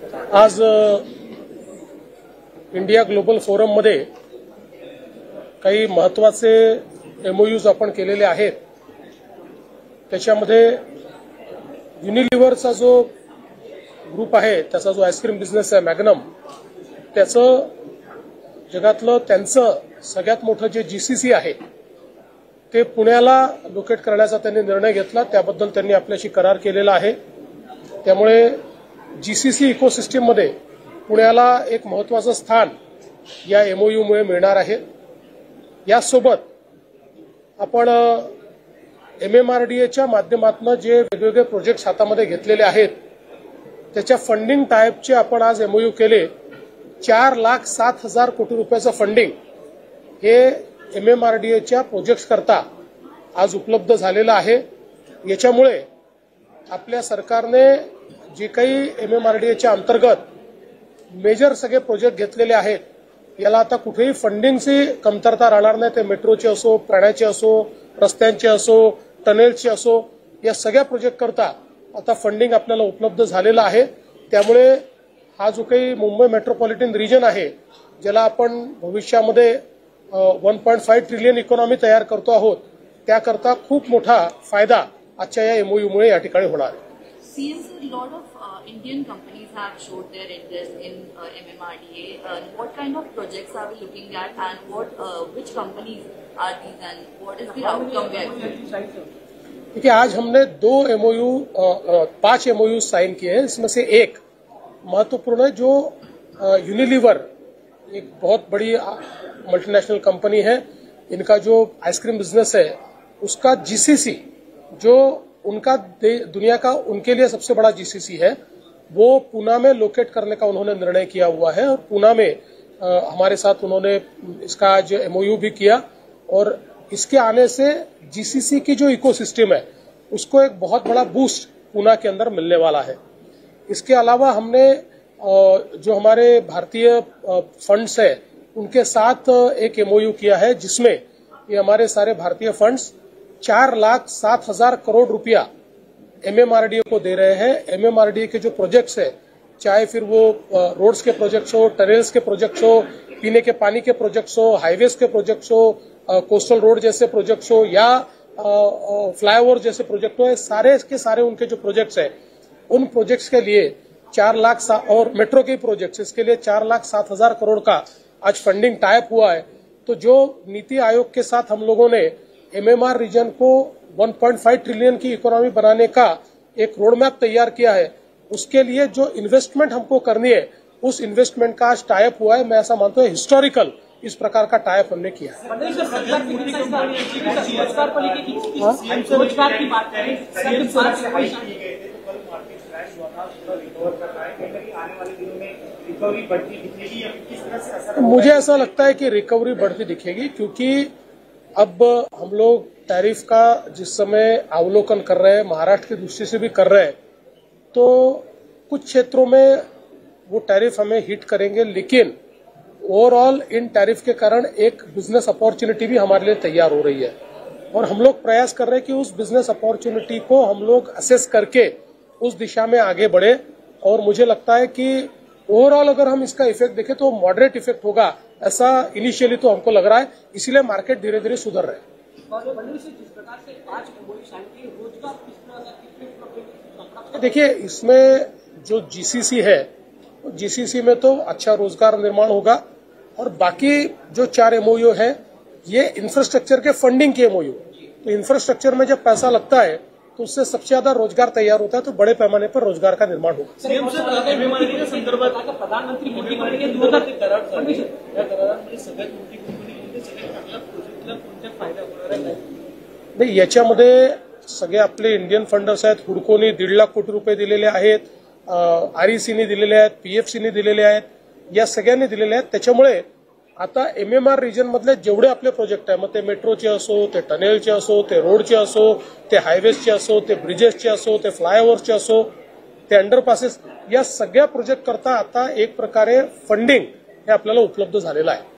आज India global forum मध्ये काही महत्त्वाचे एमओयूज आपण केलेले आहेत। त्याच्यामध्ये युनिलिव्हरचा जो ग्रुप आहे, त्याचा जो आईस्क्रीम बिझनेस आहे मॅग्नम, त्याचं जगातलं त्यांचं सगळ्यात मोठं जे जीसीसी आहे ते पुण्याला लोकेट करण्याचा त्यांनी निर्णय घेतला। त्याबद्दल त्यांनी आपल्याशी करार केलेला आहे। त्यामुळे जीसीसी इकोसिस्टममध्ये पुण्याला एक महत्त्वाचं स्थान या एमओयूमुळे मिळणार आहे। यासोबत आपण एमएमआरडीएच्या माध्यमातून जे वेगवेगळे प्रोजेक्ट्स हातामध्ये घेतलेले आहेत त्याच्या फंडिंग टाईपचे आपण आज एमओयू केले। 4,07,000 कोटी रुपयाचं फंडिंग हे एमएमआरडीएच्या प्रोजेक्ट्स करता आज उपलब्ध झालेलं आहे। याच्यामुळे आपल्या सरकारने जे काही एमएमआरडीएच्या अंतर्गत मेजर सगळे प्रोजेक्ट घेतलेले आहेत याला आता कुठेही फंडिंगची कमतरता राहणार नाही। ते मेट्रोचे असो, पाण्याचे असो, रस्त्यांचे असो, टनेल्सचे असो, या सगळ्या प्रोजेक्ट करता आता फंडिंग आपल्याला उपलब्ध झालेलं आहे। त्यामुळे हा जो काही मुंबई मेट्रोपॉलिटन रिजन आहे, ज्याला आपण भविष्यामध्ये 1.5 ट्रिलियन इकॉनॉमी तयार करतो आहोत, त्याकरता खूप मोठा फायदा आजच्या या एमओयूमुळे या ठिकाणी होणार आहे। lot of Indian companies have showed their interest in MMRDA. What kind of projects are we looking at, and which companies are these, and what is the outcome we are expecting? देखिए, आज हमने 5 MOU sign किए हैं। इसमें से एक महत्वपूर्ण है जो यूनिलीवर, एक बहुत बड़ी मल्टीनेशनल कंपनी है। इनका जो आइसक्रीम बिजनेस है उसका जीसीसी, जो उनका दुनिया का उनके लिए सबसे बड़ा जीसीसी है, वो पूना में लोकेट करने का उन्होंने निर्णय किया हुआ है। और पूना में हमारे साथ उन्होंने इसका आज एमओयू भी किया और इसके आने से जीसीसी की जो इकोसिस्टम है उसको एक बहुत बड़ा बूस्ट पूना के अंदर मिलने वाला है। इसके अलावा हमने जो हमारे भारतीय फंड्स है उनके साथ एक एमओयू किया है, जिसमें ये हमारे सारे भारतीय फंड्स 4,07,000 करोड़ रुपया एमएमआरडीए को दे रहे हैं। एमएमआरडीए के जो प्रोजेक्ट्स है, चाहे फिर वो रोड्स के प्रोजेक्ट्स हो, टनेल्स के प्रोजेक्ट्स हो, पीने के पानी के प्रोजेक्ट्स हो, हाईवेज के प्रोजेक्ट्स हो, कोस्टल रोड जैसे प्रोजेक्ट्स हो, या फ्लाईओवर जैसे प्रोजेक्ट हो, सारे के सारे उनके जो प्रोजेक्ट्स है उन प्रोजेक्ट्स के लिए 4 लाख और मेट्रो के प्रोजेक्ट्स, इसके लिए 4,07,000 करोड़ का आज फंडिंग टाइप हुआ है। तो जो नीति आयोग के साथ हम लोगों ने एमएमआर रीजन को 1.5 ट्रिलियन की इकोनॉमी बनाने का एक रोड मैप तैयार किया है, उसके लिए जो इन्वेस्टमेंट हमको करनी है उस इन्वेस्टमेंट का आज टाइप हुआ है। मैं ऐसा मानता हूं हिस्टोरिकल इस प्रकार का टाइप हमने किया है। मुझे ऐसा लगता है कि रिकवरी बढ़ती दिखेगी, क्योंकि अब हम लोग टैरिफ का जिस समय अवलोकन कर रहे हैं, महाराष्ट्र की दृष्टि से भी कर रहे हैं, तो कुछ क्षेत्रों में वो टैरिफ हमें हिट करेंगे, लेकिन ओवरऑल इन टैरिफ के कारण एक बिजनेस अपॉर्चुनिटी भी हमारे लिए तैयार हो रही है। और हम लोग प्रयास कर रहे हैं कि उस बिजनेस अपॉर्चुनिटी को हम लोग असेस करके उस दिशा में आगे बढ़े। और मुझे लगता है कि ओवरऑल अगर हम इसका इफेक्ट देखें तो मॉडरेट इफेक्ट होगा, ऐसा इनिशियली तो हमको लग रहा है। इसीलिए मार्केट धीरे धीरे सुधर रहे हैं। देखिए, इसमें जो जीसीसी है, जीसीसी में तो अच्छा रोजगार निर्माण होगा, और बाकी जो 4 एमओयू है ये इंफ्रास्ट्रक्चर के फंडिंग के एमओयू। तो इंफ्रास्ट्रक्चर में जब पैसा लगता है तो उससे सबसे ज्यादा रोजगार तैयार होता है, तो बड़े पैमाने पर रोजगार का निर्माण होगा। प्रधानमंत्री मोदी नाही, याच्यामध्ये सगळे आपले इंडियन फंडर्स आहेत। हुडकोनी 1.5 लाख कोटी रुपये दिलेले आहेत, आरईसीने दिलेले आहेत, पीएफसीने दिलेले आहेत, या सगळ्यांनी दिलेले आहेत। त्याच्यामुळे आता एमएमआर रिजन मधले जेवढे आपले प्रोजेक्ट आहे, मग ते मेट्रोचे असो, ते टनेलचे असो, ते रोडचे असो, ते हायवेजचे असो, ते ब्रिजेसचे असो, ते फ्लायओव्हरचे असो, ते अंडरपासेस, या सगळ्या प्रोजेक्ट करता आता एक प्रकारे फंडिंग हे आपल्याला उपलब्ध झालेलं आहे।